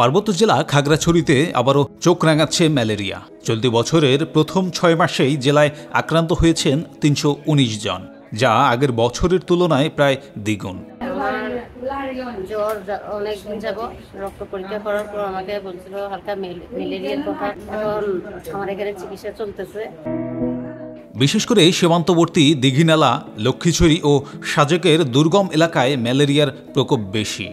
পার্বত্য জেলা খাগড়াছড়িতে আবারও চোখ রাঙাচ্ছে ম্যালেরিয়া। চলতি বছরের প্রথম ৬ মাসেই জেলায় আক্রান্ত হয়েছেন ৩১৯ জন, যা আগের বছরের তুলনায় প্রায় দ্বিগুণ। জ্বর অনেকদিন যাব, রক্ত পরীক্ষা করার পর আমাকে বলছিল হালকা ম্যালেরিয়ার কথা। এখন আমার এখানে চিকিৎসা চলতেছে। বিশেষ করে সীমান্তবর্তী দীঘিনালা, লক্ষ্মীছড়ি ও সাজেকের দুর্গম এলাকায় ম্যালেরিয়ার প্রকোপ বেশি।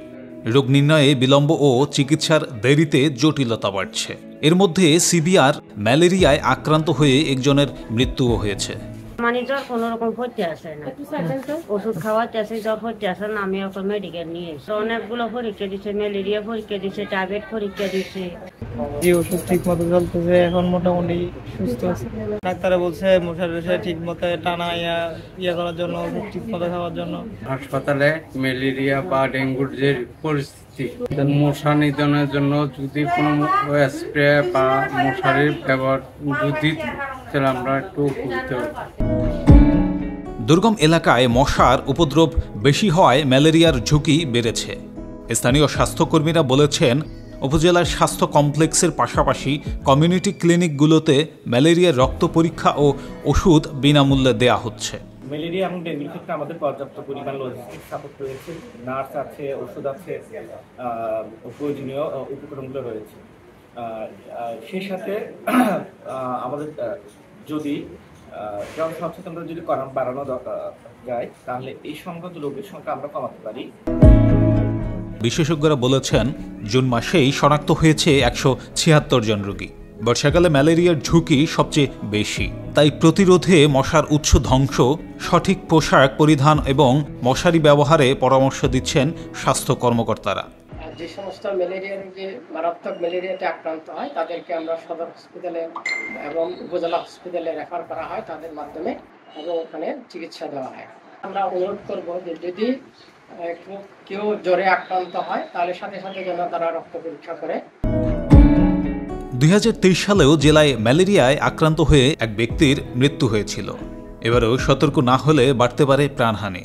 রোগ নির্ণয়ে বিলম্ব ও চিকিৎসার দেরিতে জটিলতা বাড়ছে। এর মধ্যে সিভিআর ম্যালেরিয়ায় আক্রান্ত হয়ে একজনের মৃত্যুও হয়েছে। মানে জ্বর কোনো রকম ভর্তি আসে না, ওষুধ খাওয়াতে আসে, জ্বর ভর্তি আসে না। আমি এখন মেডিকেল নিয়ে এসে অনেকগুলো পরীক্ষা দিচ্ছে, ম্যালেরিয়া পরীক্ষা দিচ্ছে, ট্যাবলেট পরীক্ষা দিচ্ছে। এই ওষুধ ঠিক মতো চলতেছে, এখন মোটামুটি সুস্থ আছে। ডাক্তারে বলছে মশারি ঠিক মতো টানা ইয়ে করার জন্য, ওষুধ ঠিক মতো খাওয়ার জন্য। হাসপাতালে ম্যালেরিয়া বা ডেঙ্গুর যে পরিস্থিতি, মশা নিধনের জন্য যদি কোনো স্প্রে বা মশারির ব্যবহার যদি তাহলে আমরা একটু উপকৃত হই। দুর্গম এলাকায় মশার উপদ্রব বেশি হওয়ায় ম্যালেরিয়ার ঝুঁকি বেড়েছে। স্থানীয় স্বাস্থ্যকর্মীরা বলেছেন, উপজেলার স্বাস্থ্য কমপ্লেক্সের পাশাপাশি কমিউনিটি ক্লিনিকগুলোতে ম্যালেরিয়ার রক্ত পরীক্ষা ও ওষুধ বিনামূল্যে দেয়া হচ্ছে। ম্যালেরিয়া এবং ডেঙ্গুর ক্ষেত্রে আমাদের পর্যাপ্ত পরিমাণ লজিস্টিক সাপোর্ট রয়েছে, নার্স আছে, ওষুধ আছে, প্রয়োজনীয় উপকরণগুলো রয়েছে। সেই সাথে আমাদের যদি জনসচেতনতা যদি বাড়ানো যায়, তাহলে এই সংখ্যক রোগীর সংখ্যা আমরা কমাতে পারি। বিশেষজ্ঞরা বলেছেন, জুন মাসেই শনাক্ত হয়েছে ১৭৬ জন রোগী। বর্ষাকালে ম্যালেরিয়ার ঝুঁকি সবচেয়ে বেশি, তাই প্রতিরোধে মশার উৎস ধ্বংস, সঠিক পোশাক পরিধান এবং মশারি ব্যবহারে পরামর্শ দিচ্ছেন স্বাস্থ্য কর্মকর্তারা। যে সমস্ত ম্যালেরিয়া রোগে মারাত্মক ম্যালেরিয়াতে আক্রান্ত হয়, তাদেরকে আমরা সদর হসপিটালে এবং উপজেলা হসপিটালে রেফার করা হয় তাদের মাধ্যমে, এবং ওখানে চিকিৎসা দেওয়া হয়। আমরা অনুরোধ করব যে যদি কেউ জ্বরে আক্রান্ত হয়, তাহলে সাথে সাথে যেন তারা রক্ত পরীক্ষা করে। ২০২৩ সালেও জেলায় ম্যালেরিয়ায় আক্রান্ত হয়ে এক ব্যক্তির মৃত্যু হয়েছিল। এবারেও সতর্ক না হলে বাড়তে পারে প্রাণহানি।